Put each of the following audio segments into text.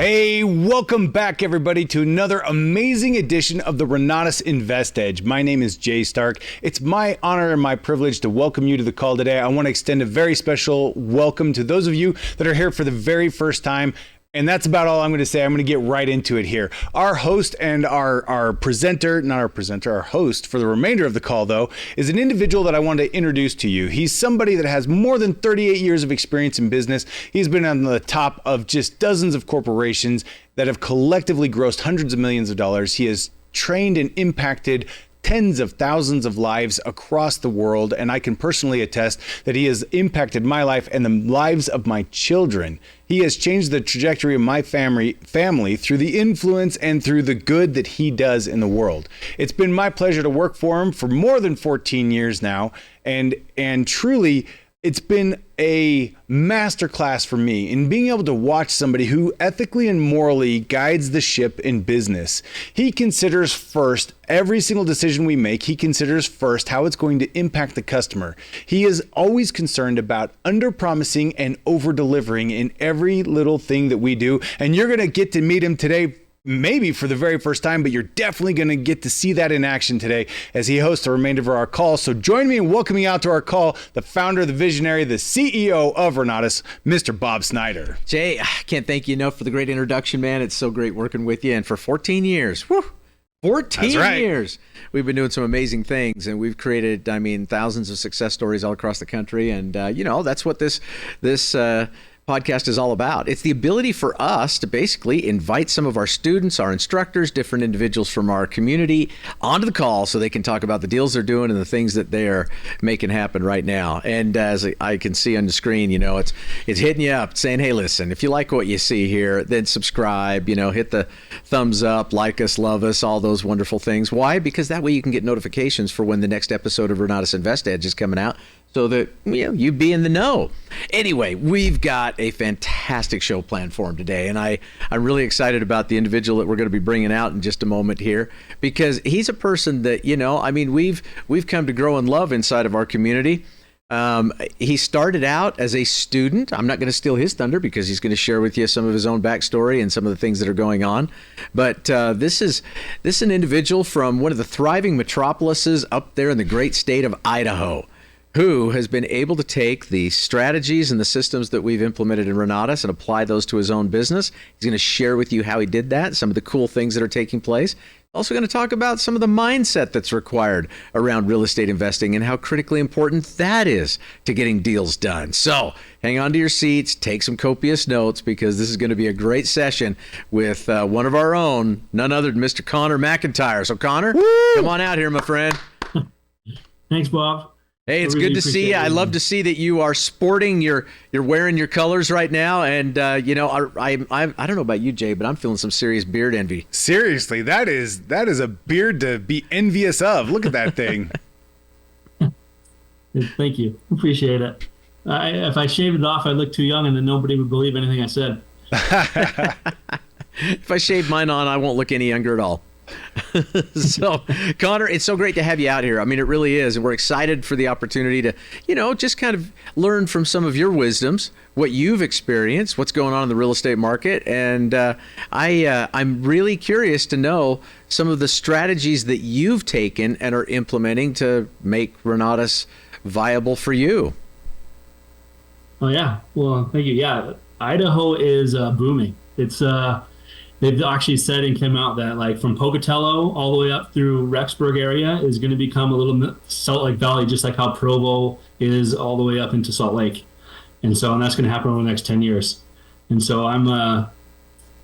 Hey, welcome back everybody to another amazing edition of the Renatus InvestEdge. My name is Jay Stark. It's my honor and my privilege to welcome you to the call today. I want to extend a very special welcome to those of you that are here for the very first time. And that's about all I'm going to say. I'm going to get right into it here. Our host and our host for the remainder of the call, though, is an individual that I want to introduce to you. He's somebody that has more than 38 years of experience in business. He's been on the top of just dozens of corporations that have collectively grossed hundreds of millions of dollars. He has trained and impacted tens of thousands of lives across the world, and I can personally attest that he has impacted my life and the lives of my children. He has changed the trajectory of my family through the influence and through the good that he does in the world. It's been my pleasure to work for him for more than 14 years now, and truly, it's been a masterclass for me in being able to watch somebody who ethically and morally guides the ship in business. He considers first every single decision we make. He considers first how it's going to impact the customer. He is always concerned about under-promising and over-delivering in every little thing that we do. And you're going to get to meet him today, maybe for the very first time, but you're definitely going to get to see that in action today as he hosts the remainder of our call. So join me in welcoming out to our call the founder, the visionary, the CEO of Renatus, Mr. Bob Snyder. Jay, I can't thank you enough for the great introduction, man. It's so great working with you. And for 14 years, 14 years, we've been doing some amazing things, and we've created, thousands of success stories all across the country. And, that's what this podcast is all about. It's the ability for us to basically invite some of our students, our instructors, different individuals from our community onto the call so they can talk about the deals they're doing and the things that they're making happen right now. And as I can see on the screen, it's hitting you up saying, hey, listen, if you like what you see here, then subscribe, hit the thumbs up, like us, love us, all those wonderful things. Why? Because that way you can get notifications for when the next episode of Renatus InvestEdge is coming out, so that you be in the know. Anyway, we've got a fantastic show planned for him today, and I'm really excited about the individual that we're going to be bringing out in just a moment here, because he's a person that we've come to grow and love inside of our community. He started out as a student. I'm not going to steal his thunder because he's going to share with you some of his own backstory and some of the things that are going on. But this is an individual from one of the thriving metropolises up there in the great state of Idaho, who has been able to take the strategies and the systems that we've implemented in Renatus and apply those to his own business. He's going to share with you how he did that, some of the cool things that are taking place. Also going to talk about some of the mindset that's required around real estate investing and how critically important that is to getting deals done. So hang on to your seats, take some copious notes, because this is going to be a great session with one of our own, none other than Mr. Connor Mcintyre. So Connor, come on out here, my friend. Thanks, Bob. Hey, it's good to see you. I love to see that you are sporting, you're wearing your colors right now. And, I don't know about you, Jay, but I'm feeling some serious beard envy. Seriously, that is a beard to be envious of. Look at that thing. Thank you. Appreciate it. If I shaved it off, I'd look too young, and then nobody would believe anything I said. If I shave mine on, I won't look any younger at all. So, Connor, it's so great to have you out here. It really is. And we're excited for the opportunity to, just kind of learn from some of your wisdoms, what you've experienced, what's going on in the real estate market. And I'm really curious to know some of the strategies that you've taken and are implementing to make Renatus viable for you. Oh, yeah. Well, thank you. Yeah, Idaho is booming. It's they've actually said and came out that, like, from Pocatello all the way up through Rexburg area is going to become a little Salt Lake Valley, just like how Provo is all the way up into Salt Lake. And that's going to happen over the next 10 years. And so I'm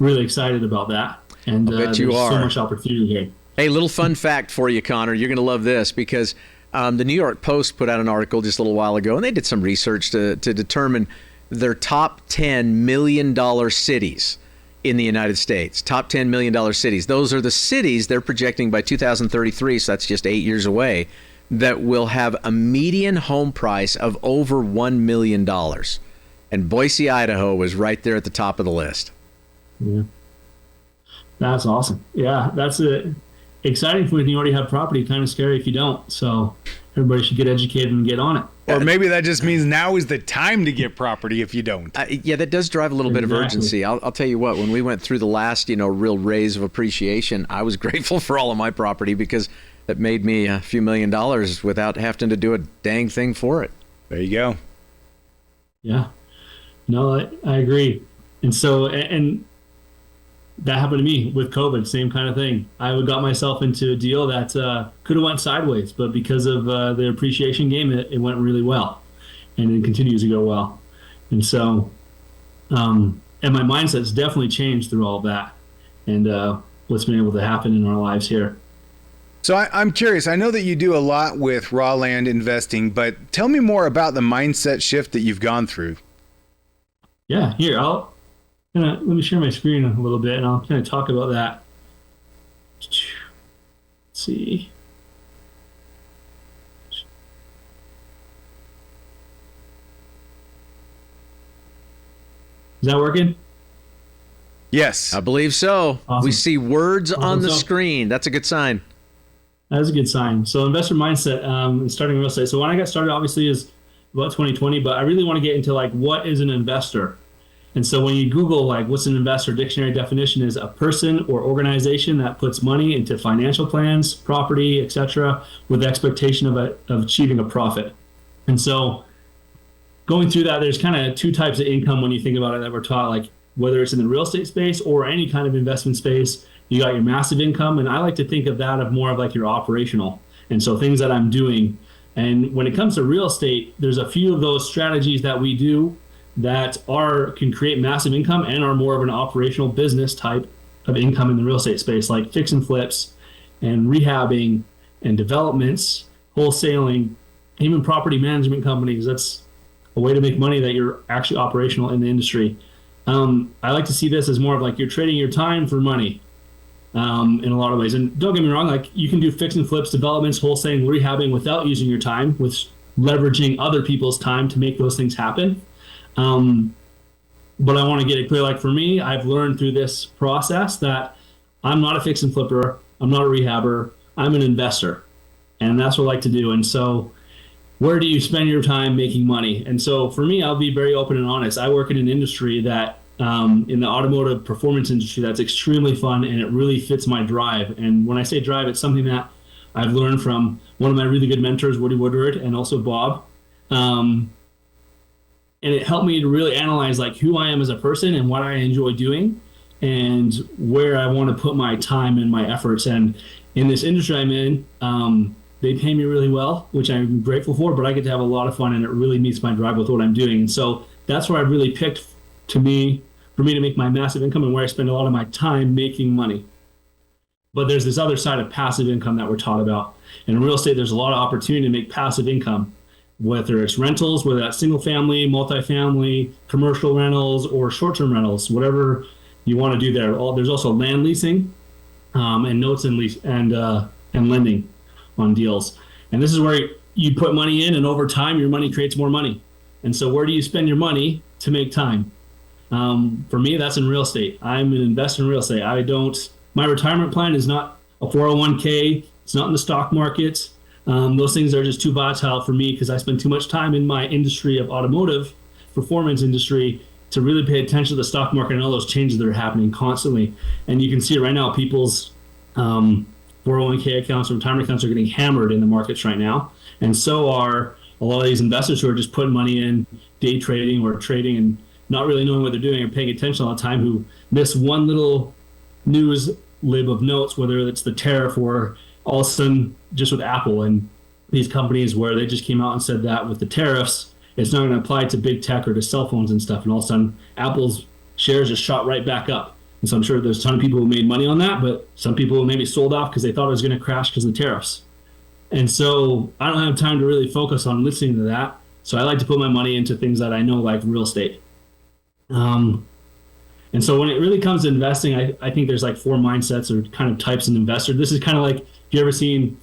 really excited about that. And I bet you are. So much opportunity here. Hey, little fun fact for you, Connor. You're going to love this, because the New York Post put out an article just a little while ago, and they did some research to determine their top 10 million-dollar cities in the United States. Top $10 million cities. Those are the cities they're projecting by 2033, so that's just 8 years away, that will have a median home price of over $1 million. And Boise, Idaho was right there at the top of the list. Yeah. That's awesome. Yeah, that's exciting for when you already have property, kind of scary if you don't. So everybody should get educated and get on it. Or maybe that just means now is the time to get property if you don't. Yeah, that does drive a little bit of Exactly. urgency. I'll tell you what, when we went through the last, real raise of appreciation, I was grateful for all of my property because it made me a few $1,000,000 without having to do a dang thing for it. There you go. Yeah. No, I agree. And so, and that happened to me with COVID, same kind of thing. I got myself into a deal that could have went sideways, but because of the appreciation game, it went really well, and it continues to go well. And so, and my mindset's definitely changed through all of that, and what's been able to happen in our lives here. So I'm curious. I know that you do a lot with raw land investing, but tell me more about the mindset shift that you've gone through. Yeah, here, let me share my screen a little bit, and I'll kind of talk about that. Let's see. Is that working? Yes. I believe so. Awesome. We see words on the So- screen. That's a good sign. That's a good sign. So investor mindset, and starting real estate. So when I got started, obviously, is about 2020, but I really want to get into like, what is an investor? And so when you Google like, what's an investor, dictionary definition is a person or organization that puts money into financial plans, property, etc., with the expectation of achieving a profit. And so going through that, there's kind of two types of income when you think about it that we're taught, like whether it's in the real estate space or any kind of investment space. You got your massive income, and I like to think of that of more of like your operational. And so things that I'm doing. And when it comes to real estate, there's a few of those strategies that we do that can create massive income and are more of an operational business type of income in the real estate space, like fix and flips and rehabbing and developments, wholesaling, even property management companies. That's a way to make money that you're actually operational in the industry. I like to see this as more of like you're trading your time for money. In a lot of ways. And don't get me wrong, like you can do fix and flips, developments, wholesaling, rehabbing without using your time, with leveraging other people's time to make those things happen. But I want to get it clear, like for me, I've learned through this process that I'm not a fix and flipper, I'm not a rehabber, I'm an investor. And that's what I like to do. And so where do you spend your time making money? And so for me, I'll be very open and honest. I work in an industry that in the automotive performance industry that's extremely fun, and it really fits my drive. And when I say drive, it's something that I've learned from one of my really good mentors, Woody Woodward, and also Bob. And it helped me to really analyze like who I am as a person and what I enjoy doing and where I want to put my time and my efforts. And in this industry I'm in, they pay me really well, which I'm grateful for, but I get to have a lot of fun, and it really meets my drive with what I'm doing. And so that's where I really picked for me to make my massive income, and where I spend a lot of my time making money. But there's this other side of passive income that we're taught about. And in real estate, there's a lot of opportunity to make passive income, whether it's rentals, whether that's single family, multifamily, commercial rentals, or short-term rentals, whatever you want to do there. There's also land leasing, and notes and lease and lending on deals. And this is where you put money in, and over time, your money creates more money. And so where do you spend your money to make time? For me, that's in real estate. I'm an investor in real estate. My retirement plan is not a 401k. It's not in the stock market. Those things are just too volatile for me because I spend too much time in my industry of automotive performance industry to really pay attention to the stock market and all those changes that are happening constantly. And you can see it right now, people's 401k accounts and retirement accounts are getting hammered in the markets right now. And so are a lot of these investors who are just putting money in day trading or trading and not really knowing what they're doing or paying attention all the time, who miss one little news lib of notes, whether it's the tariff or all of a sudden just with Apple and these companies where they just came out and said that with the tariffs, it's not going to apply to big tech or to cell phones and stuff. And all of a sudden Apple's shares just shot right back up. And so I'm sure there's a ton of people who made money on that, but some people maybe sold off because they thought it was going to crash because of the tariffs. And so I don't have time to really focus on listening to that. So I like to put my money into things that I know, like real estate. And so when it really comes to investing, I think there's like four mindsets or kind of types of investor. This is kind of like, if you ever seen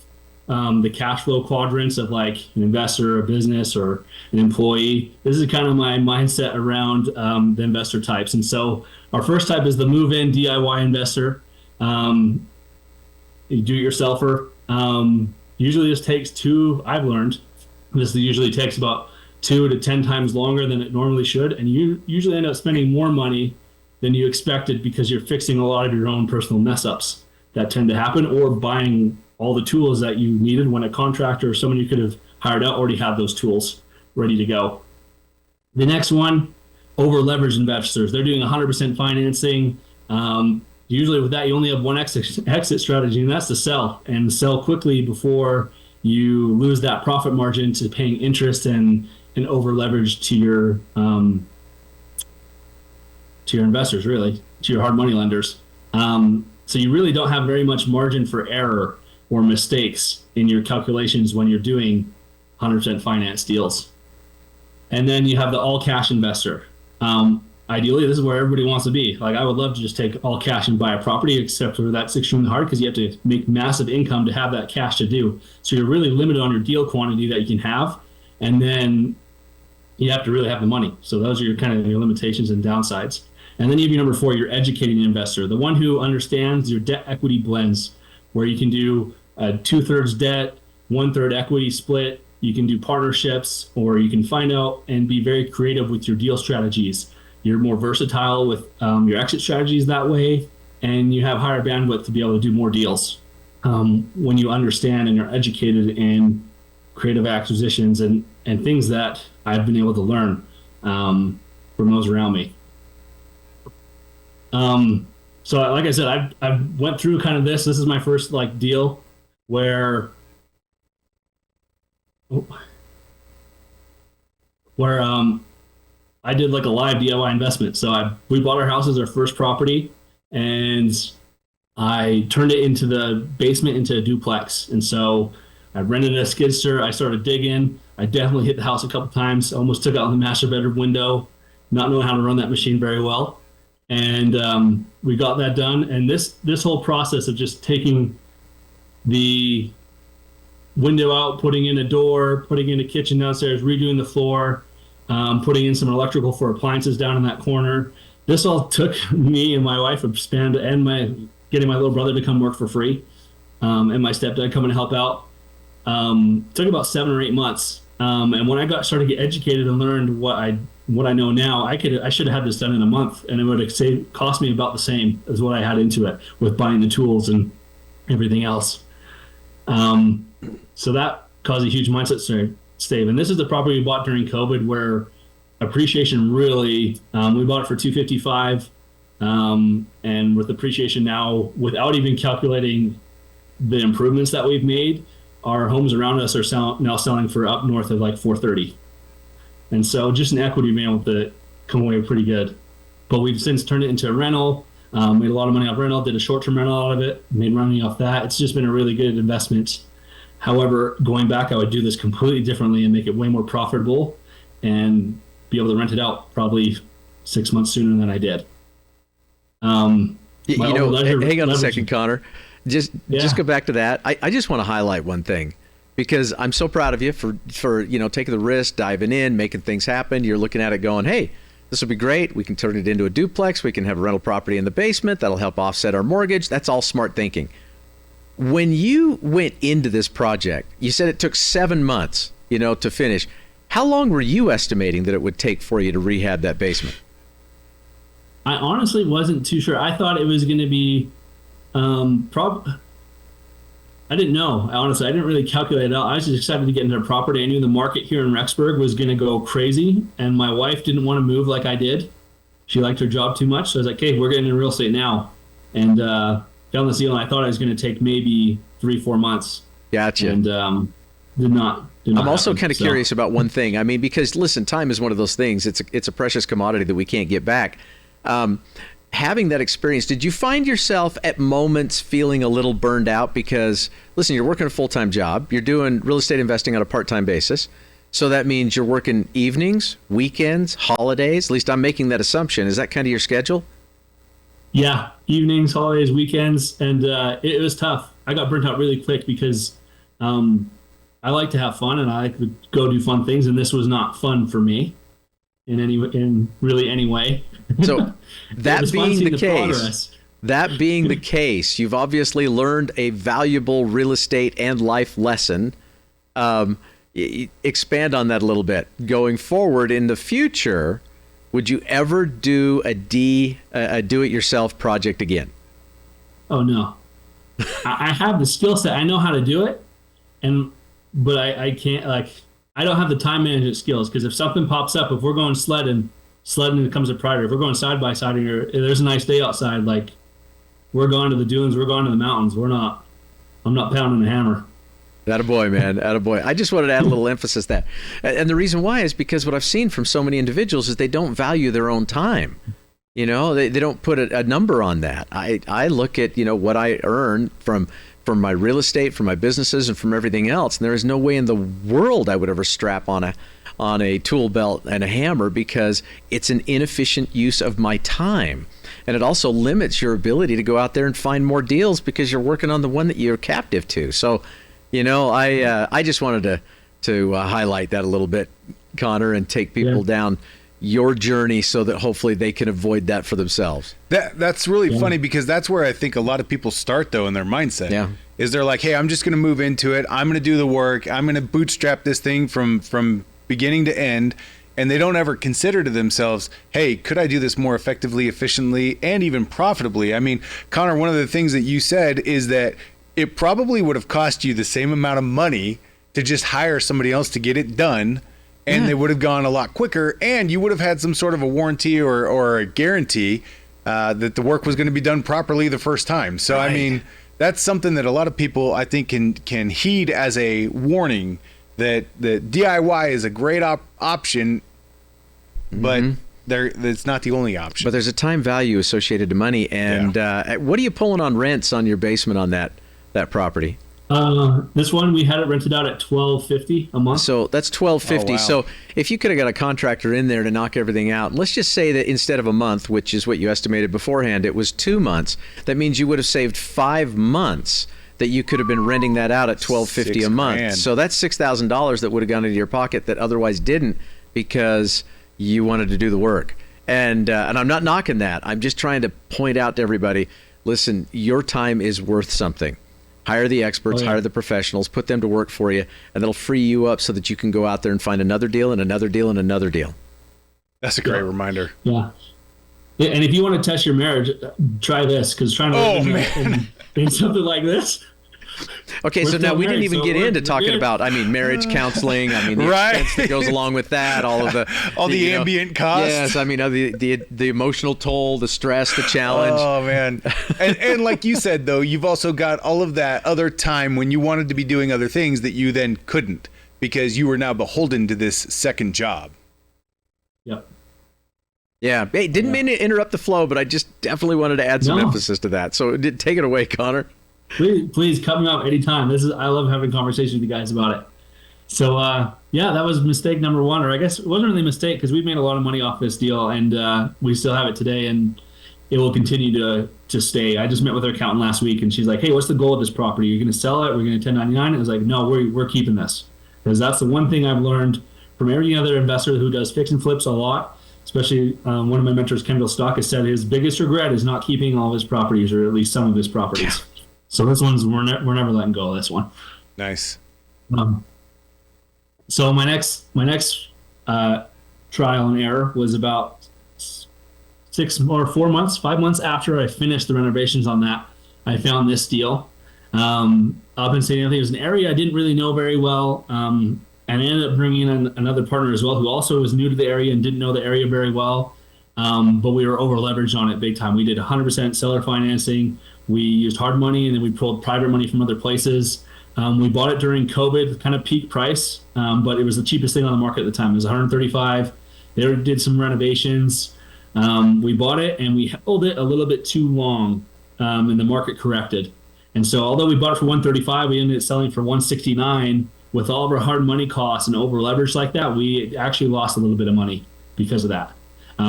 the cash flow quadrants of like an investor, a business, or an employee, this is kind of my mindset around the investor types. And so our first type is the move-in DIY investor, you do-it-yourselfer. Usually this takes I've learned this usually takes about 2 to 10 times longer than it normally should. And you usually end up spending more money than you expected because you're fixing a lot of your own personal mess ups that tend to happen, or buying all the tools that you needed when a contractor or someone you could have hired out already had those tools ready to go. The next one, over leveraged investors. They're doing 100% financing. Usually with that, you only have one exit strategy, and that's to sell, and sell quickly before you lose that profit margin to paying interest and over leverage to your investors, really, to your hard money lenders. So you really don't have very much margin for error or mistakes in your calculations when you're doing 100% finance deals. And then you have the all cash investor. Ideally, this is where everybody wants to be. Like, I would love to just take all cash and buy a property, except for that's extremely hard because you have to make massive income to have that cash to do. So you're really limited on your deal quantity that you can have. And then you have to really have the money. So those are your kind of your limitations and downsides. And then you have your number 4, your educating investor, the one who understands your debt equity blends, where you can do a 2/3 debt, 1/3 equity split. You can do partnerships, or you can find out and be very creative with your deal strategies. You're more versatile with your exit strategies that way, and you have higher bandwidth to be able to do more deals when you understand and are educated in creative acquisitions and things that I've been able to learn from those around me. So like I said, I've went through kind of this. This is my first like deal where I did like a live DIY investment. So we bought our house as our first property, and I turned it into the basement into a duplex. And so I rented a skidster. I started digging. I definitely hit the house a couple times. Almost took out the master bedroom window, not knowing how to run that machine very well. And we got that done. And this whole process of just taking the window out, putting in a door, putting in a kitchen downstairs, redoing the floor, putting in some electrical for appliances down in that corner. This all took me and my wife a span, and getting my little brother to come work for free, and my stepdad coming to help out. Took about 7 or 8 months. And when I started to get educated and learned what I know now, I should have had this done in a month, and it would have cost me about the same as what I had into it with buying the tools and everything else. So that caused a huge mindset stave. And this is the property we bought during COVID, where appreciation really, we bought it for $255, and with appreciation now, without even calculating the improvements that we've made, our homes around us are now selling for up north of like $430. And so just in equity, we've been able to come away pretty good. But we've since turned it into a rental, made a lot of money off rental, did a short-term rental out of it, made money off that. It's just been a really good investment. However, going back, I would do this completely differently and make it way more profitable and be able to rent it out probably 6 months sooner than I did. Hang on a second, Connor. Just go back to that. I just want to highlight one thing, because I'm so proud of you for taking the risk, diving in, making things happen. You're looking at it going, hey, this will be great. We can turn it into a duplex. We can have a rental property in the basement. That'll help offset our mortgage. That's all smart thinking. When you went into this project, you said it took 7 months, to finish. How long were you estimating that it would take for you to rehab that basement? I honestly wasn't too sure. I thought it was going to be I didn't know. Honestly, I didn't really calculate it out. I was just excited to get into the property. I knew the market here in Rexburg was going to go crazy, and my wife didn't want to move like I did. She liked her job too much. So I was like, hey, we're getting into real estate now. And found this deal, and I thought it was going to take maybe 3-4 months. Gotcha. And did not I'm also kind of curious about one thing. I mean, because listen, time is one of those things. It's a precious commodity that we can't get back. Having that experience, did you find yourself at moments feeling a little burned out? Because listen, you're working a full-time job, you're doing real estate investing on a part-time basis. So that means you're working evenings, weekends, holidays. At least I'm making that assumption. Is that kind of your schedule? Yeah, evenings, holidays, weekends. And it was tough. I got burnt out really quick because I like to have fun and I like to go do fun things. And this was not fun for me in really any way. So that being the case, that being the case, you've obviously learned a valuable real estate and life lesson. Expand on that a little bit. Going forward in the future, would you ever do a do-it-yourself project again? Oh no, I have the skill set. I know how to do it, but I can't, like, I don't have the time management skills, because if something pops up, if we're going sledding becomes a priority. If we're going side by side and there's a nice day outside, like, we're going to the dunes, we're going to the mountains. I'm not pounding a hammer. Attaboy, man. Attaboy. I just wanted to add a little emphasis to that. And the reason why is because what I've seen from so many individuals is they don't value their own time. You know, they don't put a number on that. I look at, what I earn from my real estate, from my businesses, and from everything else. And there is no way in the world I would ever strap on a tool belt and a hammer, because it's an inefficient use of my time. And it also limits your ability to go out there and find more deals, because you're working on the one that you're captive to. So, I just wanted to highlight that a little bit, Connor, and take people down your journey so that hopefully they can avoid that for themselves. That's really funny, because that's where I think a lot of people start, though, in their mindset. Yeah. Is they're like, hey, I'm just going to move into it. I'm going to do the work. I'm going to bootstrap this thing from beginning to end. And they don't ever consider to themselves, hey, could I do this more effectively, efficiently, and even profitably? I mean, Connor, one of the things that you said is that it probably would have cost you the same amount of money to just hire somebody else to get it done. And they would have gone a lot quicker, and you would have had some sort of a warranty or a guarantee that the work was going to be done properly the first time. So, right. I mean, that's something that a lot of people, I think, can heed as a warning that DIY is a great option, but it's not the only option. But there's a time value associated to money. And what are you pulling on rents on your basement on that property? This one, we had it rented out at $1,250 a month. So that's $1,250. Oh, wow. So if you could have got a contractor in there to knock everything out, let's just say that instead of a month, which is what you estimated beforehand, it was 2 months. That means you would have saved 5 months that you could have been renting that out at $1,250 a month. $6,000. So that's $6,000 that would have gone into your pocket that otherwise didn't, because you wanted to do the work. And I'm not knocking that. I'm just trying to point out to everybody, listen, your time is worth something. Hire the experts, hire the professionals, put them to work for you, and that'll free you up so that you can go out there and find another deal and another deal and another deal. That's a great reminder. Yeah. And if you want to test your marriage, try this, because trying to live in something like this. Okay, so now we didn't even get into talking about, marriage counseling, the expense that goes along with that, all of the ambient costs. Yes, the emotional toll, the stress, the challenge. Oh man. And like you said, though, you've also got all of that other time when you wanted to be doing other things that you then couldn't, because you were now beholden to this second job. Yep. Yeah. Hey, didn't mean to interrupt the flow, but I just definitely wanted to add some emphasis to that. So take it away, Connor. Please cut me off anytime. I love having conversations with you guys about it. So that was mistake number one, or I guess it wasn't really a mistake, because we've made a lot of money off this deal, and we still have it today, and it will continue to stay. I just met with our accountant last week, and she's like, hey, what's the goal of this property? You're going to sell it? We're going to 1099 it? I was like, no, we're keeping this, because that's the one thing I've learned from every other investor who does fix and flips a lot. Especially one of my mentors, Kendall Stock, has said his biggest regret is not keeping all of his properties, or at least some of his properties. So this one's we're never letting go of this one. Nice. So my next trial and error was about 5 months after I finished the renovations on that. I found this deal up in St. Anthony. It was an area I didn't really know very well, and I ended up bringing in another partner as well, who also was new to the area and didn't know the area very well. But we were over leveraged on it big time. We did 100% seller financing. We used hard money, and then we pulled private money from other places. We bought it during COVID, kind of peak price, but it was the cheapest thing on the market at the time. It was $135. They did some renovations. We bought it, and we held it a little bit too long, and the market corrected. And so although we bought it for $135, we ended up selling for $169. With all of our hard money costs and over leverage like that, we actually lost a little bit of money because of that,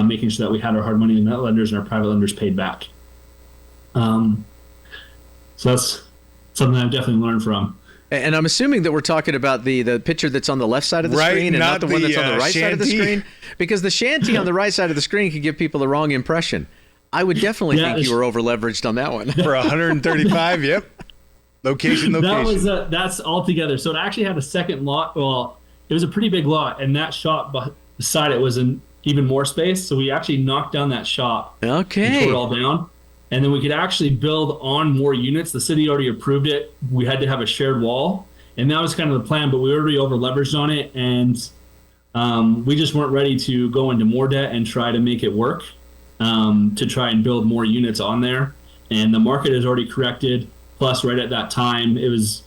making sure that we had our hard money lenders and our private lenders paid back. So that's something I've definitely learned from. And I'm assuming that we're talking about the picture that's on the left side of the screen, and not the one that's on the right side of the screen, because the shanty on the right side of the screen can give people the wrong impression. I would definitely Yeah, think you were over leveraged on that one. For 135, yep. Location. That's all together. So it actually had a second lot. Well, it was a pretty big lot, and that shop beside it was in even more space. So we actually knocked down that shop. Okay. And tore it all down. And then we could actually build on more units. The city already approved it. We had to have a shared wall. And that was kind of the plan, but we were already over leveraged on it. And we just weren't ready to go into more debt and try to make it work, to try and build more units on there. And the market has already corrected. Plus, right at that time, it was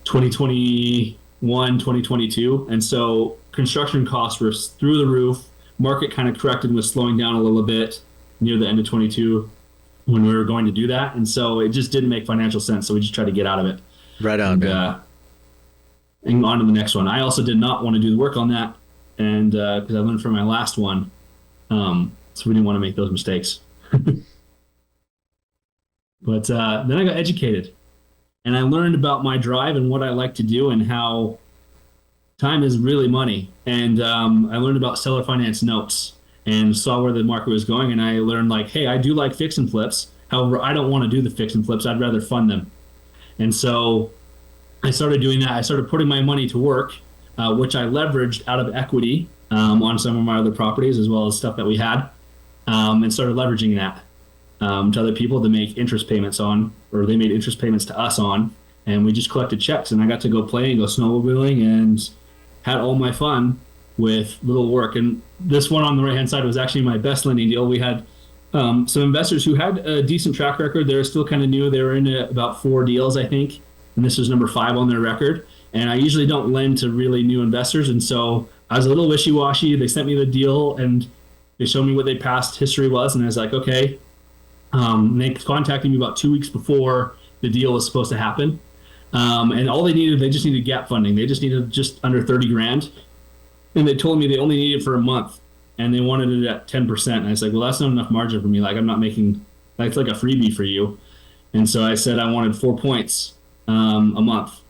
2021, 2022. And so construction costs were through the roof. Market kind of corrected and was slowing down a little bit near the end of 22 when we were going to do that. And so it just didn't make financial sense. So we just tried to get out of it. Right on, man. And on to the next one. I also did not want to do the work on that. And because I learned from my last one. So we didn't want to make those mistakes. But then I got educated. And I learned about my drive and what I like to do and how time is really money. And I learned about seller finance notes and saw where the market was going. And I learned like, hey, I do like fix and flips. However, I don't want to do the fix and flips. I'd rather fund them. And so I started doing that. I started putting my money to work, which I leveraged out of equity on some of my other properties, as well as stuff that we had, and started leveraging that to other people to make interest payments on, or they made interest payments to us on. And we just collected checks, and I got to go play and go snowmobiling and had all my fun with little work. And this one on the right-hand side was actually my best lending deal. We had some investors who had a decent track record. They were still kind of new. They were in about 4 deals, I think. And this was number 5 on their record. And I usually don't lend to really new investors. And so I was a little wishy-washy. They sent me the deal and they showed me what their past history was. And I was like, okay. And they contacted me about 2 weeks before the deal was supposed to happen. And all they just needed gap funding. They just needed just under 30 grand. And they told me they only needed it for a month and they wanted it at 10%. And I was like, well, that's not enough margin for me. Like, I'm not making, that's like a freebie for you. And so I said, I wanted 4 points a month.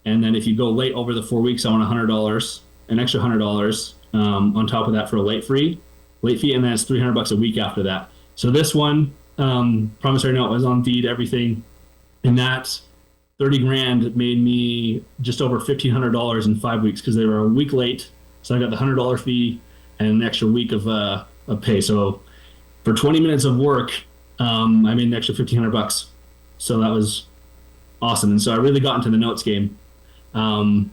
And then if you go late over the 4 weeks, I want $100, an extra $100 on top of that for a late fee. And then it's $300 a week after that. So this one, promissory note was on deed, everything. And that 30 grand made me just over $1,500 in 5 weeks because they were a week late. So I got the $100 fee and an extra week of pay. So for 20 minutes of work, I made an extra $1,500. So that was awesome. And so I really got into the notes game. And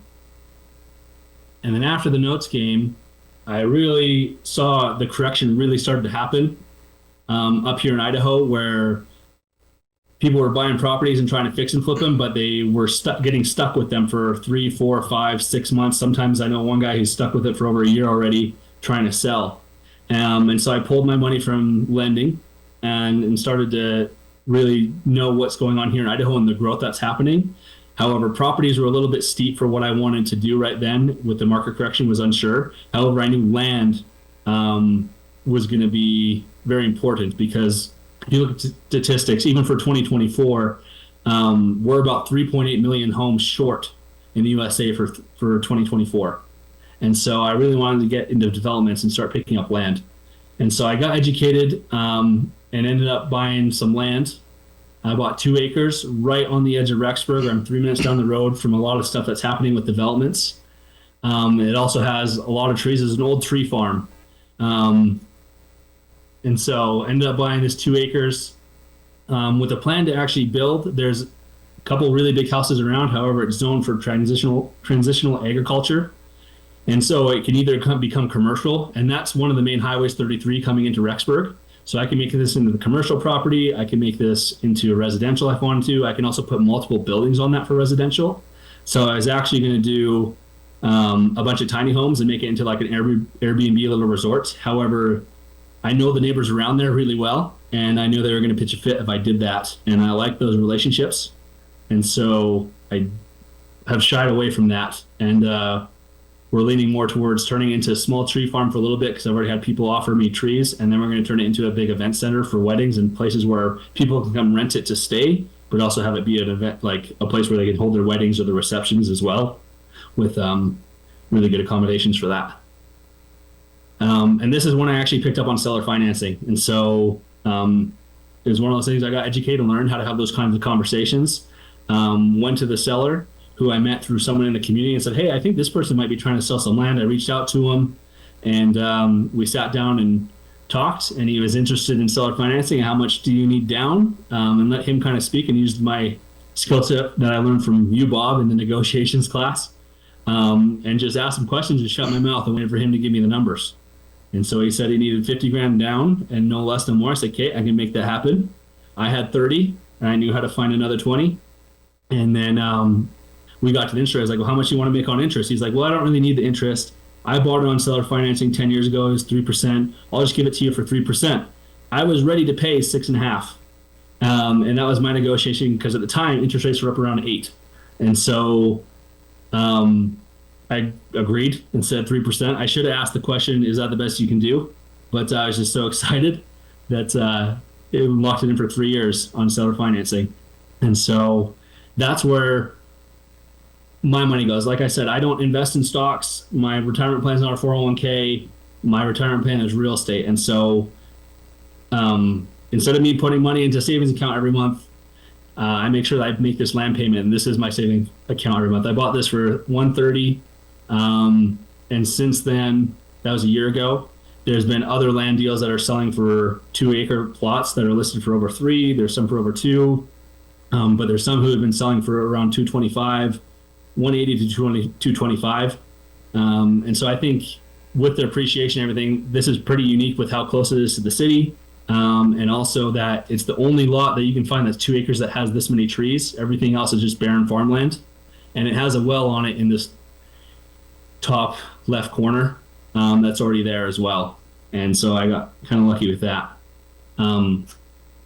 then after the notes game, I really saw the correction really started to happen up here in Idaho, where people were buying properties and trying to fix and flip them, but they were getting stuck with them for 3, 4, 5, 6 months. Sometimes I know one guy who's stuck with it for over a year already trying to sell. And so I pulled my money from lending and started to really know what's going on here in Idaho and the growth that's happening. However, properties were a little bit steep for what I wanted to do right then with the market correction, was unsure. However, I knew land was going to be very important because if you look at statistics, even for 2024, we're about 3.8 million homes short in the USA for 2024. And so I really wanted to get into developments and start picking up land. And so I got educated and ended up buying some land. I bought 2 acres right on the edge of Rexburg. I'm 3 minutes down the road from a lot of stuff that's happening with developments. It also has a lot of trees. It's an old tree farm. And so ended up buying this 2 acres with a plan to actually build. There's a couple really big houses around. However, it's zoned for transitional agriculture. And so it can either become commercial, and that's one of the main highways 33 coming into Rexburg. So I can make this into the commercial property. I can make this into a residential if I wanted to. I can also put multiple buildings on that for residential. So I was actually going to do a bunch of tiny homes and make it into like an Airbnb little resort. However, I know the neighbors around there really well, and I knew they were going to pitch a fit if I did that. And I like those relationships. And so I have shied away from that. And we're leaning more towards turning into a small tree farm for a little bit because I've already had people offer me trees. And then we're going to turn it into a big event center for weddings and places where people can come rent it to stay, but also have it be an event, like a place where they can hold their weddings or their receptions as well, with really good accommodations for that. And this is when I actually picked up on seller financing. And so It was one of those things I got educated and learned how to have those kinds of conversations. Went to the seller who I met through someone in the community and said, hey, I think this person might be trying to sell some land. I reached out to him and we sat down and talked, and he was interested in seller financing. How much do you need down? And let him kind of speak, and used my skill set that I learned from you, Bob, in the negotiations class, and just asked him questions and shut my mouth and waited for him to give me the numbers. And so he said he needed 50 grand down and no less than more. I said, okay, I can make that happen. I had 30 and I knew how to find another 20. And then we got to the interest. I was like, well, how much do you want to make on interest? He's like, well, I don't really need the interest. I bought it on seller financing 10 years ago. It was 3%. I'll just give it to you for 3%. I was ready to pay 6.5%. And that was my negotiation, because at the time interest rates were up around 8%. And so I agreed and said 3%. I should have asked the question, is that the best you can do? But I was just so excited that it locked it in for 3 years on seller financing. And so that's where my money goes. Like I said, I don't invest in stocks. My retirement plan is not a 401k. My retirement plan is real estate. And so instead of me putting money into a savings account every month, I make sure that I make this land payment, and this is my savings account every month. I bought this for $130, and since then, that was a year ago, there's been other land deals that are selling for 2-acre plots that are listed for over 3. There's some for over 2, but there's some who have been selling for around 225, 180 to 225. And so I think with the appreciation and everything, this is pretty unique with how close it is to the city. And also that it's the only lot that you can find that's 2 acres that has this many trees. Everything else is just barren farmland. And it has a well on it in this top left corner that's already there as well. And so I got kind of lucky with that. But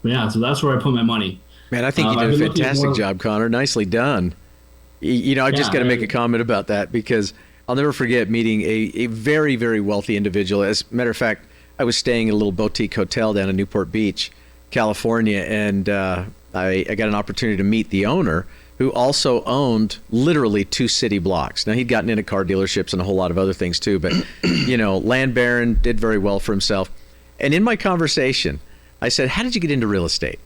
yeah, so that's where I put my money. Man, I think you did a fantastic job, Connor. Nicely done. You know, I just got to make a comment about that, because I'll never forget meeting a very, very wealthy individual. As a matter of fact, I was staying at a little boutique hotel down in Newport Beach, California, and I got an opportunity to meet the owner, who also owned literally 2 city blocks. Now, he'd gotten into car dealerships and a whole lot of other things too, but, you know, land baron, did very well for himself. And in my conversation, I said, how did you get into real estate?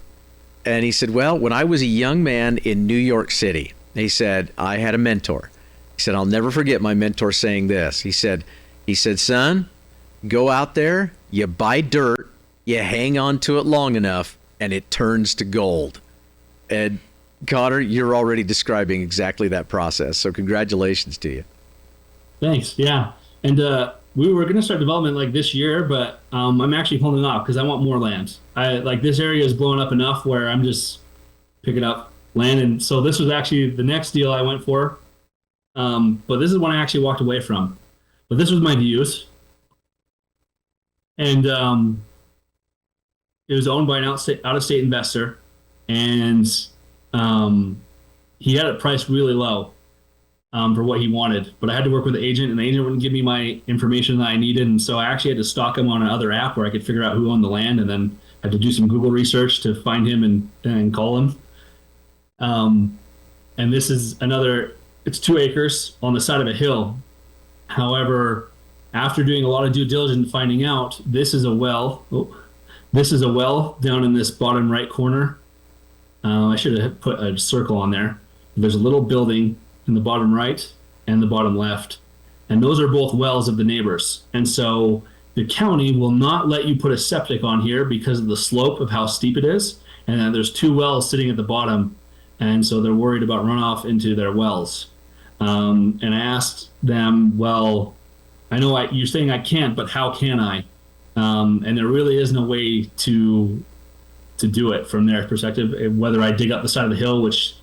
And he said, well, when I was a young man in New York City, he said, I had a mentor. He said, I'll never forget my mentor saying this. He said, son, go out there, you buy dirt, you hang on to it long enough, and it turns to gold. And Connor, you're already describing exactly that process. So congratulations to you. Thanks. Yeah. And we were going to start development like this year, but I'm actually holding off because I want more land. This area is blowing up enough where I'm just picking up land. And so this was actually the next deal I went for. But this is one I actually walked away from. But this was my views. And it was owned by an out-of-state investor. And he had it priced really low for what he wanted. But I had to work with the agent, and the agent wouldn't give me my information that I needed. And so I actually had to stalk him on another app where I could figure out who owned the land, and then had to do some Google research to find him and call him. And this is it's 2 acres on the side of a hill. However, after doing a lot of due diligence, finding out this is a well. This is a well down in this bottom right corner. I should have put a circle on there. There's a little building in the bottom right and the bottom left. And those are both wells of the neighbors. And so the county will not let you put a septic on here because of the slope of how steep it is. And then there's 2 wells sitting at the bottom. And so they're worried about runoff into their wells. And I asked them, well, I know you're saying I can't, but how can I? And there really is no way to do it from their perspective, whether I dig up the side of the hill, which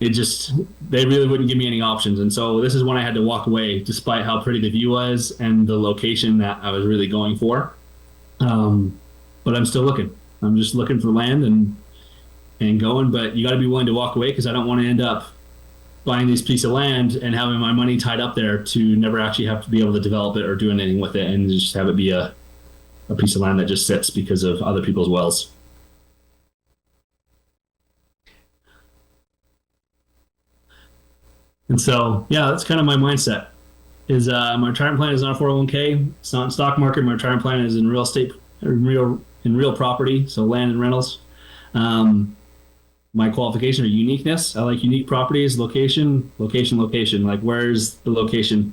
they really wouldn't give me any options. And so this is when I had to walk away, despite how pretty the view was and the location that I was really going for. But I'm still looking. I'm just looking for land and going, but you got to be willing to walk away, because I don't want to end up buying this piece of land and having my money tied up there to never actually have to be able to develop it or do anything with it, and just have it be a piece of land that just sits because of other people's wells. And so, yeah, that's kind of my mindset. My retirement plan is not a 401k. It's not in stock market. My retirement plan is in real in real property, so land and rentals. My qualification are uniqueness. I like unique properties, location. Like, where's the location?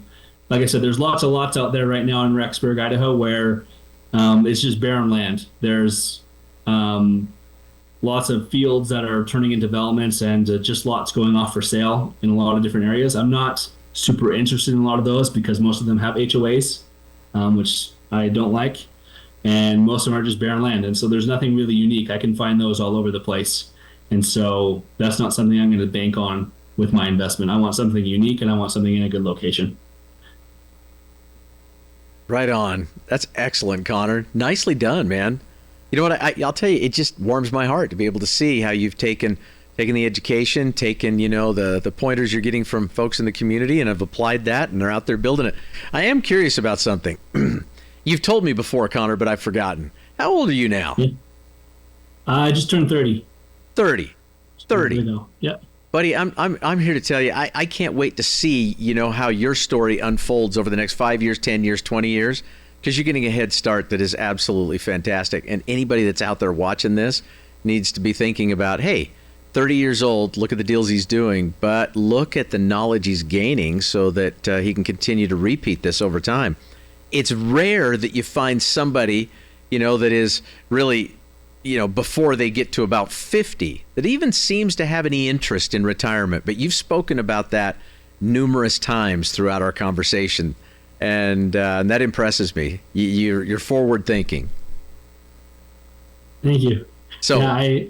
Like I said, there's lots of lots out there right now in Rexburg, Idaho, where it's just barren land. There's lots of fields that are turning into developments, and just lots going off for sale in a lot of different areas. I'm not super interested in a lot of those because most of them have HOAs, which I don't like, and most of them are just barren land. And so there's nothing really unique. I can find those all over the place. And so that's not something I'm going to bank on with my investment. I want something unique, and I want something in a good location. Right on. That's excellent, Connor. Nicely done, man. You know what? I'll tell you, it just warms my heart to be able to see how you've taken the education, taken, the pointers you're getting from folks in the community, and have applied that, and they're out there building it. I am curious about something. You've told me before, Connor, but I've forgotten. How old are you now? Yeah. I just turned 30. 30. Yeah. Buddy, I'm here to tell you, I can't wait to see, how your story unfolds over the next 5 years, 10 years, 20 years, because you're getting a head start that is absolutely fantastic. And anybody that's out there watching this needs to be thinking about, hey, 30 years old, look at the deals he's doing, but look at the knowledge he's gaining so that he can continue to repeat this over time. It's rare that you find somebody, that is really, before they get to about 50, that even seems to have any interest in retirement. But you've spoken about that numerous times throughout our conversation, and that impresses me. You're forward thinking. Thank you. So yeah,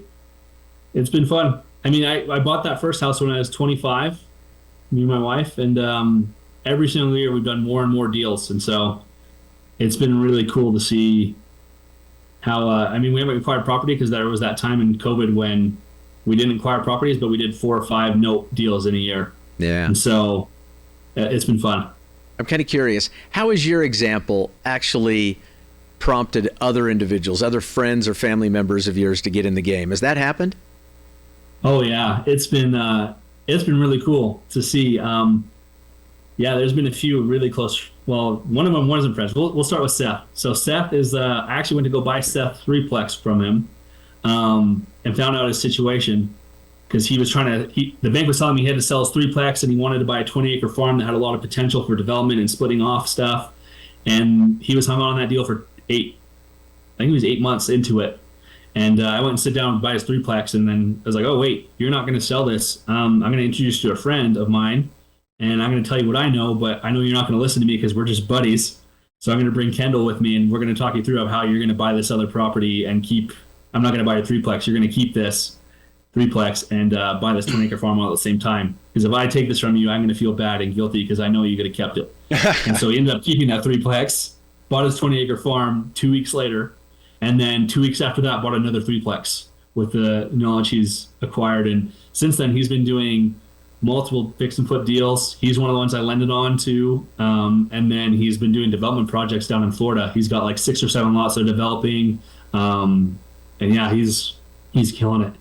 it's been fun. I mean, I bought that first house when I was 25, me and my wife, and every single year we've done more and more deals, and so it's been really cool to see how, we haven't acquired property because there was that time in COVID when we didn't acquire properties, but we did 4 or 5 note deals in a year. Yeah. And so it's been fun. I'm kind of curious, how has your example actually prompted other individuals, other friends or family members of yours to get in the game? Has that happened? Oh yeah, it's been really cool to see. There's been a few really close. Well, one of them wasn't friends. We'll start with Seth. So Seth is, I actually went to go buy Seth threeplex from him, and found out his situation because he was the bank was telling me he had to sell his threeplex, and he wanted to buy a 20-acre farm that had a lot of potential for development and splitting off stuff. And he was hung on that deal for 8 months into it. And I went and sit down and buy his threeplex, and then I was like, oh, wait, you're not going to sell this. I'm going to introduce you to a friend of mine, and I'm going to tell you what I know, but I know you're not going to listen to me because we're just buddies. So I'm going to bring Kendall with me, and we're going to talk you through how you're going to buy this other property and I'm not going to buy a threeplex. You're going to keep this threeplex and buy this 20-acre farm all at the same time. Because if I take this from you, I'm going to feel bad and guilty because I know you could have kept it. And so he ended up keeping that threeplex, bought his 20-acre farm 2 weeks later, and then 2 weeks after that bought another threeplex with the knowledge he's acquired. And since then, he's been doing multiple fix and flip deals. He's one of the ones I lended on to. And then he's been doing development projects down in Florida. He's got like 6 or 7 lots they're developing. And yeah, he's killing it.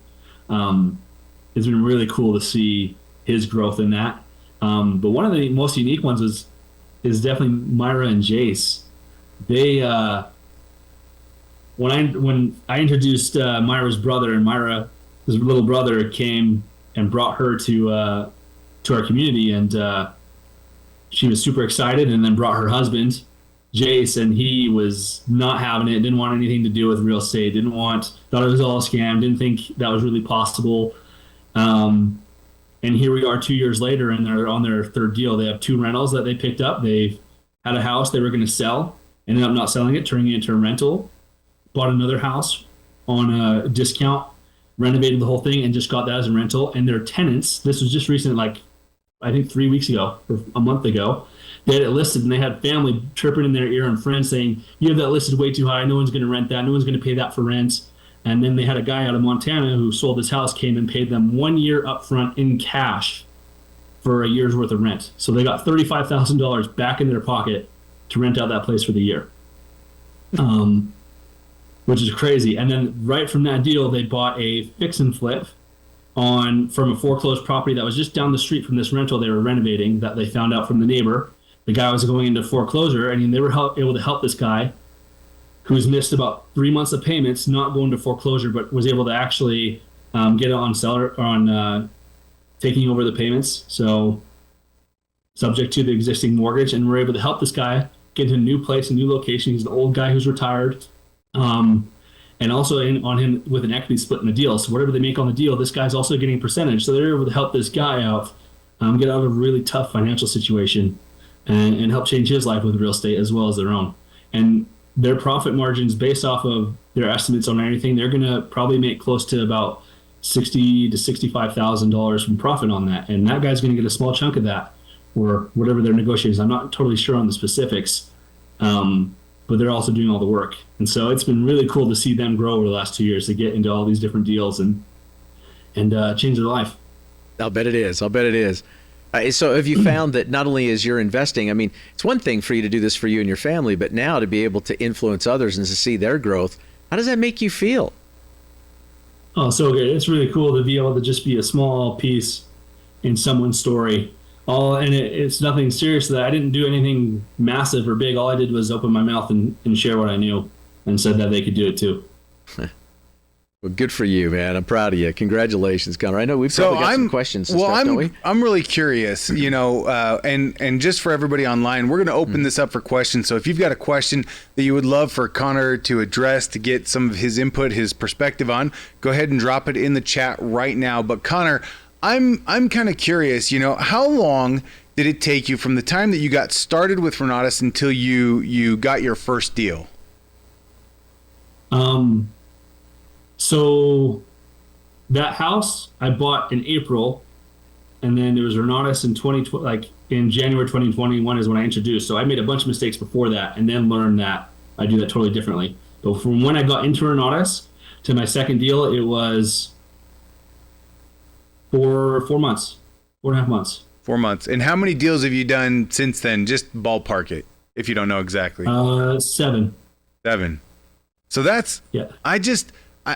It's been really cool to see his growth in that. But one of the most unique ones is definitely Myra and Jace. They, when I introduced Myra's brother, and Myra's little brother came and brought her to our community, and she was super excited, and then brought her husband, Jace, and he was not having it, didn't want anything to do with real estate, thought it was all a scam, didn't think that was really possible. And here we are 2 years later, and they're on their third deal. They have 2 rentals that they picked up. They had a house they were going to sell, ended up not selling it, turning it into a rental, bought another house on a discount, renovated the whole thing, and just got that as a rental. And their tenants, this was just recent, like I think 3 weeks ago or a month ago, they had it listed, and they had family chirping in their ear and friends saying, you have that listed way too high. No one's going to rent that. No one's going to pay that for rent. And then they had a guy out of Montana who sold his house, came and paid them 1 year upfront in cash for a year's worth of rent. So they got $35,000 back in their pocket to rent out that place for the year, which is crazy. And then right from that deal, they bought a fix and flip from a foreclosed property that was just down the street from this rental they were renovating that they found out from the neighbor. The guy was going into foreclosure, and they were able to help this guy who's missed about 3 months of payments, not going to foreclosure, but was able to actually get it on seller on taking over the payments. So subject to the existing mortgage, and we're able to help this guy get to a new place, a new location. He's an old guy who's retired. And also on him with an equity split in the deal. So whatever they make on the deal, this guy's also getting a percentage. So they're able to help this guy out, get out of a really tough financial situation and help change his life with real estate as well as their own. And their profit margins based off of their estimates on everything, they're going to probably make close to about $60,000 to $65,000 from profit on that. And that guy's going to get a small chunk of that, or whatever their negotiations. I'm not totally sure on the specifics, but they're also doing all the work. And so it's been really cool to see them grow over the last 2 years to get into all these different deals and change their life. I'll bet it is. So have you found that not only is your investing, I mean, it's one thing for you to do this for you and your family, but now to be able to influence others and to see their growth, how does that make you feel? Oh, so good. It's really cool to be able to just be a small piece in someone's story. It's nothing serious that I didn't do anything massive or big. All I did was open my mouth and share what I knew and said that they could do it too. Well, good for you, man. I'm proud of you. Congratulations, Connor. I know we've probably got some questions and stuff, don't we? I'm really curious, and just for everybody online, we're going to open this up for questions. So if you've got a question that you would love for Connor to address, to get some of his input, his perspective on, go ahead and drop it in the chat right now. But Connor, I'm kind of curious, how long did it take you from the time that you got started with Renatus until you got your first deal? So that house I bought in April, and then there was Renatus in 2020, like in January 2021 is when I introduced. So I made a bunch of mistakes before that, and then learned that I do that totally differently. But from when I got into Renatus to my second deal, it was 4 months, 4.5 months. 4 months. And how many deals have you done since then? Just ballpark it, if you don't know exactly. 7. 7. So that's, yeah.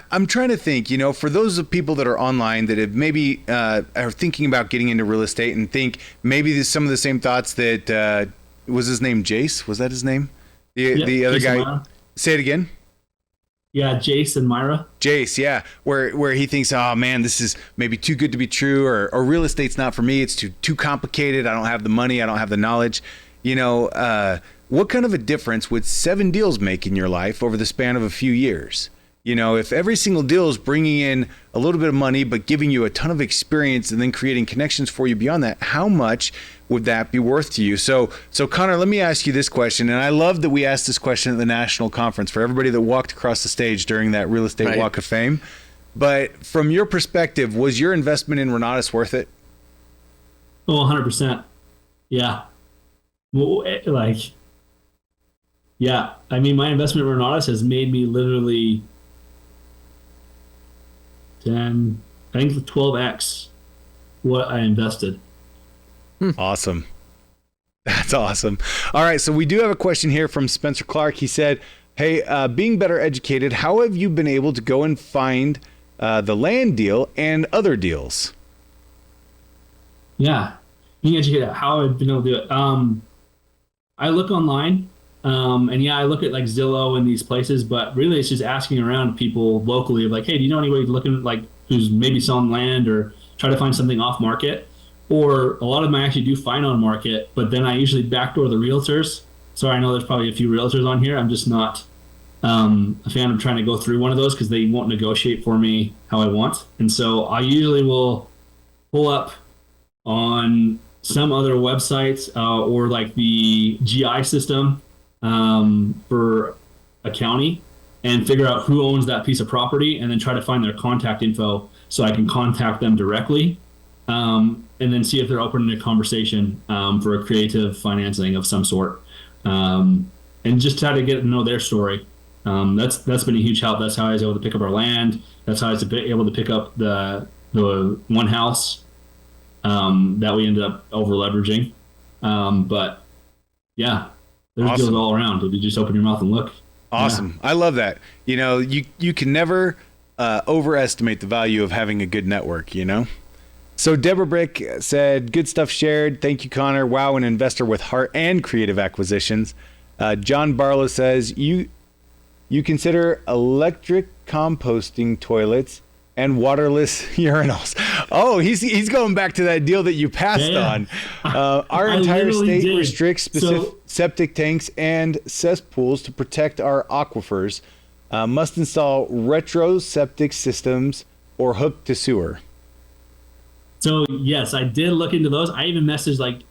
I'm trying to think, for those of people that are online that have maybe are thinking about getting into real estate and think maybe there's some of the same thoughts that, was his name Jace? Was that his name? The other guy. Myra. Say it again. Yeah, Jace and Myra. Jace, yeah, where he thinks, oh man, this is maybe too good to be true, or real estate's not for me. It's too complicated. I don't have the money. I don't have the knowledge. What kind of a difference would 7 deals make in your life over the span of a few years? If every single deal is bringing in a little bit of money, but giving you a ton of experience and then creating connections for you beyond that, how much would that be worth to you? So Connor, let me ask you this question. And I love that we asked this question at the national conference for everybody that walked across the stage during that real estate walk of fame. But from your perspective, was your investment in Renatus worth it? Oh, 100%. Yeah. Well, yeah. I mean, my investment in Renatus has made me literally 10, I think 12x what I invested. Awesome. That's awesome. All right. So we do have a question here from Spencer Clark. He said, hey, being better educated, how have you been able to go and find the land deal and other deals? Yeah. Being educated, how I've been able to do it. I look online. And I look at like Zillow and these places, but really it's just asking around people locally of like, hey, do you know anybody looking like who's maybe selling land or try to find something off market? Or a lot of them I actually do find on market, but then I usually backdoor the realtors. So I know there's probably a few realtors on here. I'm just not a fan of trying to go through one of those because they won't negotiate for me how I want. And so I usually will pull up on some other websites or like the GI system for a county and figure out who owns that piece of property and then try to find their contact info so I can contact them directly and then see if they're open to conversation for a creative financing of some sort and just try to get to know their story. That's been a huge help. That's how I was able to pick up our land. That's how I was able to pick up the one house that we ended up over leveraging. But yeah. There's awesome. Deals all around. If you just open your mouth and look. Awesome. Yeah. I love that. You can never overestimate the value of having a good network, So Deborah Brick said, good stuff shared. Thank you, Connor. Wow, an investor with heart and creative acquisitions. John Barlow says, you you consider electric composting toilets and waterless urinals. Oh, he's going back to that deal that you passed on. Our entire state restricts specific septic tanks and cesspools to protect our aquifers. Must install retro septic systems or hook to sewer. So yes, I did look into those. I even messaged,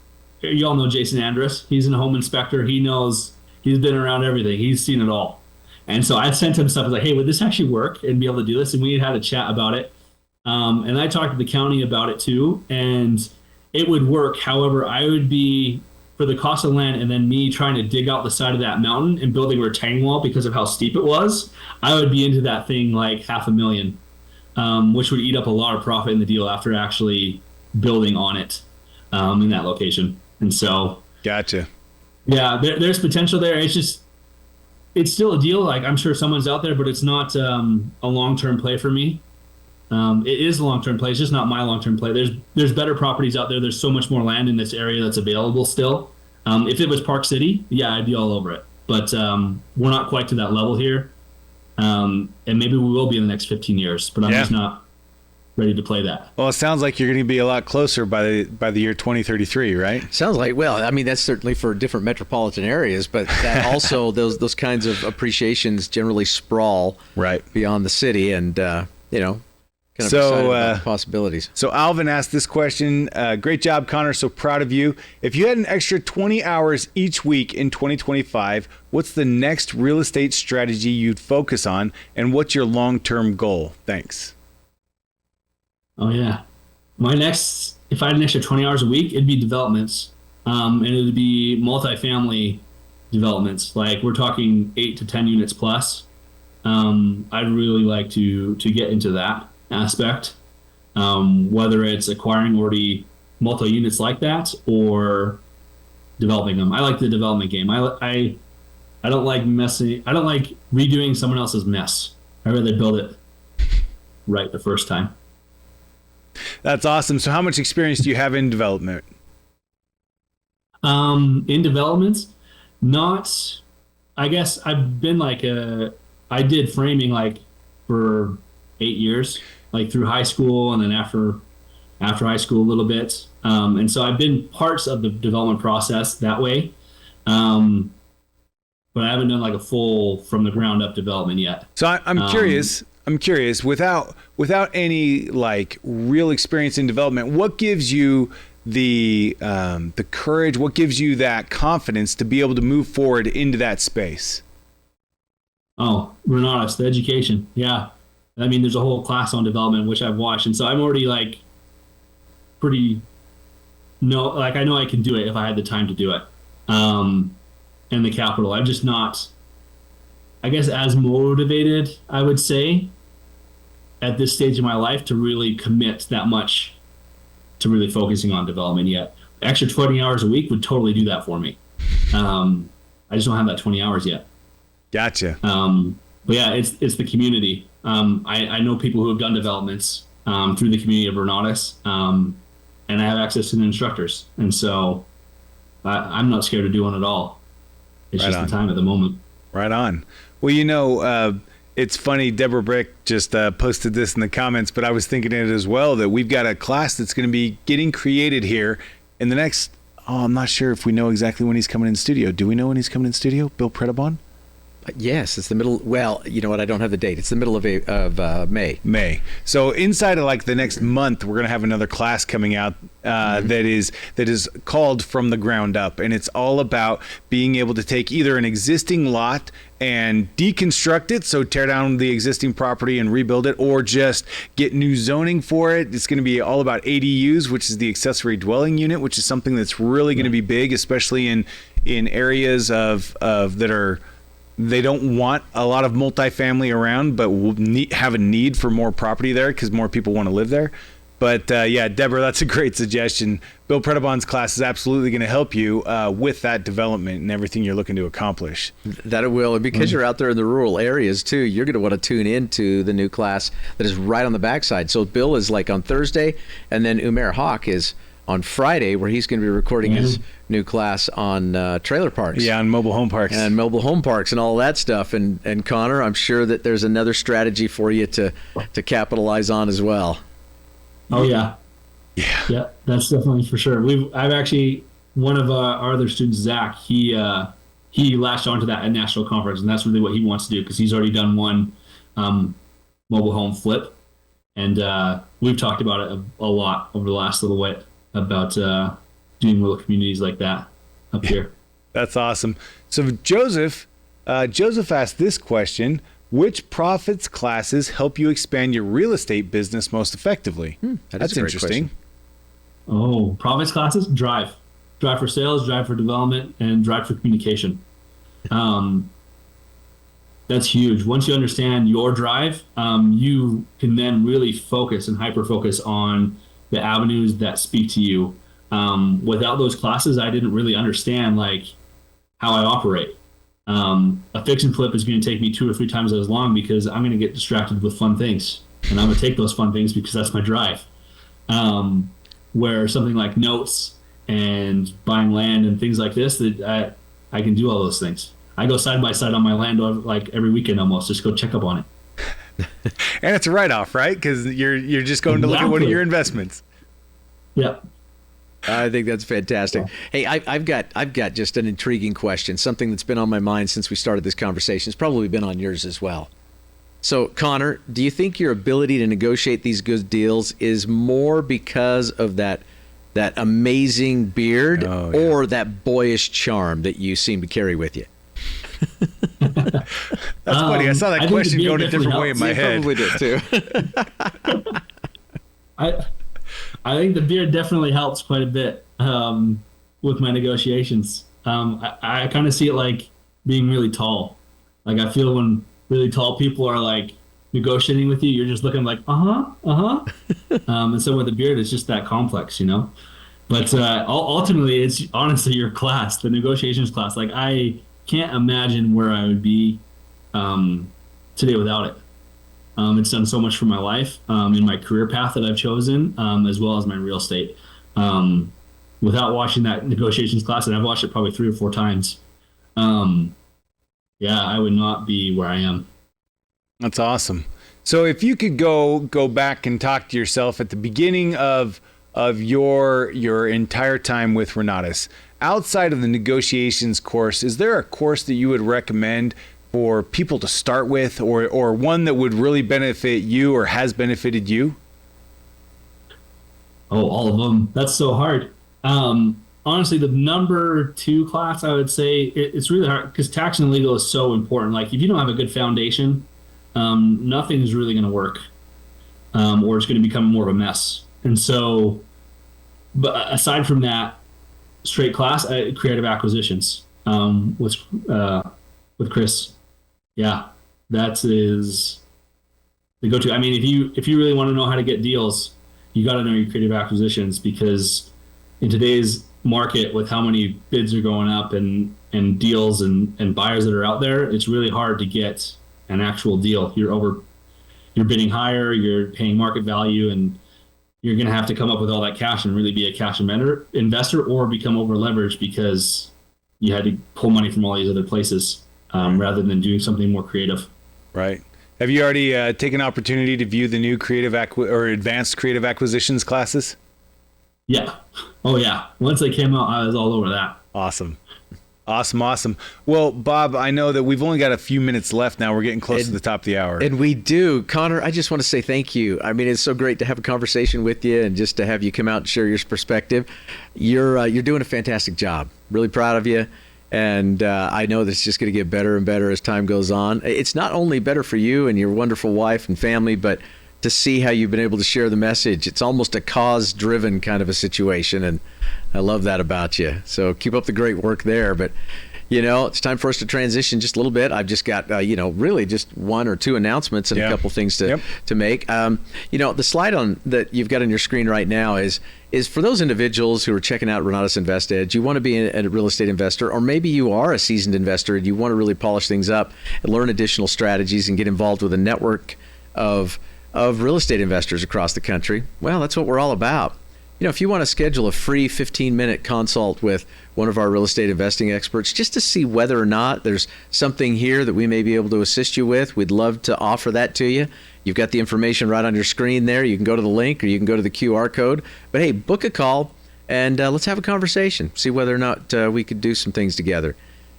you all know Jason Andrus. He's a home inspector. He knows, he's been around everything. He's seen it all. And so I sent him stuff. I was like, hey, would this actually work and be able to do this? And we had a chat about it. And I talked to the county about it too. And it would work. However, I would be, for the cost of land and then me trying to dig out the side of that mountain and building a retaining wall because of how steep it was, I would be into that thing like $500,000, which would eat up a lot of profit in the deal after actually building on it in that location. And so. Gotcha. Yeah, there's potential there. It's still a deal. Like, I'm sure someone's out there, but it's not a long-term play for me. It is a long-term play. It's just not my long-term play. There's better properties out there. There's so much more land in this area that's available still. If it was Park City, yeah, I'd be all over it. But we're not quite to that level here. And maybe we will be in the next 15 years, but I'm just not ready to play that. Well, it sounds like you're going to be a lot closer by the year 2033, right? Sounds like, well, I mean, that's certainly for different metropolitan areas, but that also those kinds of appreciations generally sprawl beyond the city, and kind of excited about the possibilities. So Alvin asked this question. Great job, Connor. So proud of you. If you had an extra 20 hours each week in 2025, what's the next real estate strategy you'd focus on, and what's your long-term goal? Thanks. Oh, yeah. If I had an extra 20 hours a week, it'd be developments. And it would be multifamily developments. Like, we're talking 8 to 10 units plus. I'd really like to get into that aspect, whether it's acquiring already multi-units like that or developing them. I like the development game. I don't like messing. I don't like redoing someone else's mess. I'd rather build it right the first time. That's awesome. So how much experience do you have in development? In development, I guess I've been I did framing for 8 years, through high school and then after high school a little bit. And so I've been parts of the development process that way. But I haven't done a full from the ground up development yet. So I'm curious. I'm curious, without any real experience in development, what gives you the courage? What gives you that confidence to be able to move forward into that space? Oh, Renatus, the education. Yeah. I mean, there's a whole class on development, which I've watched. And so I'm already I know I can do it if I had the time to do it. And the capital. I'm just not, I guess, as motivated, I would say, at this stage of my life to really commit that much to really focusing on development yet. Extra 20 hours a week would totally do that for me. I just don't have that 20 hours yet. Gotcha. But yeah, it's the community. I know people who have done developments through the community of Renatus, and I have access to the instructors. And so I'm not scared of doing it all. It's just the time at the moment. Right on. Well, it's funny, Deborah Brick just posted this in the comments, but I was thinking it as well, that we've got a class that's going to be getting created here in the next, I'm not sure if we know exactly when he's coming in studio. Do we know when he's coming in studio, Bill Predabon? Yes, it's the middle. Well, you know what? I don't have the date. It's the middle of May. May. So inside of the next month, we're gonna have another class coming out that is called From the Ground Up, and it's all about being able to take either an existing lot and deconstruct it, so tear down the existing property and rebuild it, or just get new zoning for it. It's going to be all about ADUs, which is the accessory dwelling unit, which is something that's really going to be big, especially in areas of that are. They don't want a lot of multifamily around, but will have a need for more property there because more people want to live there. But yeah, Deborah, that's a great suggestion. Bill Predabon's class is absolutely going to help you with that development and everything you're looking to accomplish. That it will. And because you're out there in the rural areas too, you're going to want to tune into the new class that is right on the backside. So Bill is on Thursday, and then Umair Hawk is on Friday, where he's going to be recording his new class on trailer parks. Yeah, on mobile home parks. And mobile home parks and all that stuff. And Connor, I'm sure that there's another strategy for you to capitalize on as well. Oh, yeah. Yeah, that's definitely for sure. I've actually, one of our other students, Zach, he latched onto that at national conference, and that's really what he wants to do, because he's already done one mobile home flip. And we've talked about it a lot over the last little bit about doing little communities like that up here. That's awesome. So Joseph asked this question: which profits classes help you expand your real estate business most effectively? That's interesting. Oh, profits classes? Drive for sales, drive for development, and drive for communication. That's huge. Once you understand your drive, you can then really focus and hyper-focus on the avenues that speak to you. Without those classes, I didn't really understand how I operate. A fix and flip is going to take me 2 or 3 times as long, because I'm going to get distracted with fun things, and I'm going to take those fun things because that's my drive. Where something like notes and buying land and things like this, that I can do all those things. I go side by side on my land every weekend almost, just go check up on it. And it's a write-off, right? Because you're just going to look at one of your investments. Yeah. I think that's fantastic. Hey, I've got just an intriguing question, something that's been on my mind since we started this conversation. It's probably been on yours as well. So, Connor, do you think your ability to negotiate these good deals is more because of that amazing beard or that boyish charm that you seem to carry with you? That's funny. I saw that question going a different way in my head. Probably did too. I think the beard definitely helps quite a bit with my negotiations. I kind of see it like being really tall. I feel when really tall people are negotiating with you, you're just looking like, and so with the beard, it's just that complex, But ultimately, it's honestly your class, the negotiations class. I can't imagine where I would be today without it. It's done so much for my life, in my career path that I've chosen, as well as my real estate. Without watching that negotiations class, and I've watched it probably 3 or 4 times, I would not be where I am. That's awesome. So if you could go back and talk to yourself at the beginning of your entire time with Renatus, outside of the negotiations course, is there a course that you would recommend for people to start with, or one that would really benefit you or has benefited you? Oh, all of them. That's so hard. Honestly, the number 2 class, I would say, it's really hard because tax and legal is so important. If you don't have a good foundation, nothing is really going to work, or it's going to become more of a mess. And so, but aside from that, straight class, creative acquisitions with Chris. Yeah, that is the go-to. I mean, if you really want to know how to get deals, you got to know your creative acquisitions, because in today's market, with how many bids are going up and deals and buyers that are out there, it's really hard to get an actual deal. You're bidding higher, you're paying market value, and you're going to have to come up with all that cash and really be a cash investor, or become over leveraged because you had to pull money from all these other places, rather than doing something more creative. Right. Have you already taken opportunity to view the new advanced creative acquisitions classes? Yeah. Oh yeah. Once they came out, I was all over that. Awesome. Well, Bob, I know that we've only got a few minutes left now. We're getting close to the top of the hour. And we do. Connor, I just want to say thank you. I mean, it's so great to have a conversation with you and just to have you come out and share your perspective. You're doing a fantastic job. Really proud of you. And I know that it's just going to get better and better as time goes on. It's not only better for you and your wonderful wife and family, but to see how you've been able to share the message. It's almost a cause-driven kind of a situation, and I love that about you. So keep up the great work there. But, it's time for us to transition just a little bit. I've just got, really just 1 or 2 announcements and a couple things to make. The slide that you've got on your screen right now is for those individuals who are checking out Renatus InvestEdge. You want to be a real estate investor, or maybe you are a seasoned investor and you want to really polish things up and learn additional strategies and get involved with a network of real estate investors across the country. Well, that's what we're all about. if you want to schedule a free 15-minute consult with one of our real estate investing experts just to see whether or not there's something here that we may be able to assist you with, we'd love to offer that to you. You've got the information right on your screen there. You can go to the link or you can go to the QR code. But hey, book a call and let's have a conversation, see whether or not we could do some things together.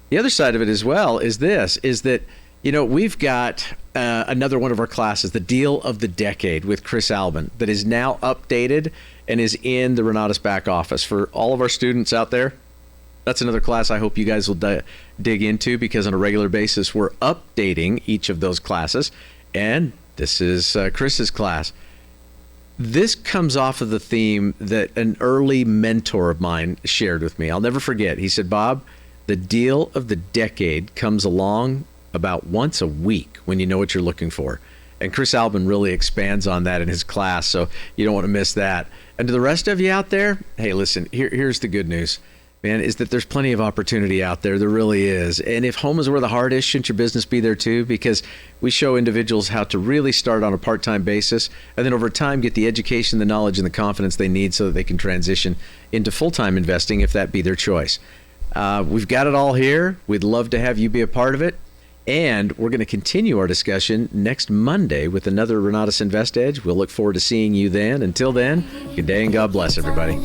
The other side of it as well is that we've got another one of our classes, the Deal of the Decade with Chris Albin, that is now updated and is in the Renatus back office. For all of our students out there, that's another class I hope you guys will dig into, because on a regular basis, we're updating each of those classes. And this is Chris's class. This comes off of the theme that an early mentor of mine shared with me. I'll never forget. He said, Bob, the Deal of the Decade comes along about once a week when you know what you're looking for. And Chris Albin really expands on that in his class, so you don't want to miss that. And to the rest of you out there, hey, listen, here's the good news, man, is that there's plenty of opportunity out there. There really is. And if home is where the heart is, shouldn't your business be there too? Because we show individuals how to really start on a part-time basis and then over time get the education, the knowledge, and the confidence they need so that they can transition into full-time investing if that be their choice. We've got it all here. We'd love to have you be a part of it. And we're going to continue our discussion next Monday with another Renatus InvestEdge. We'll look forward to seeing you then. Until then, good day and God bless everybody.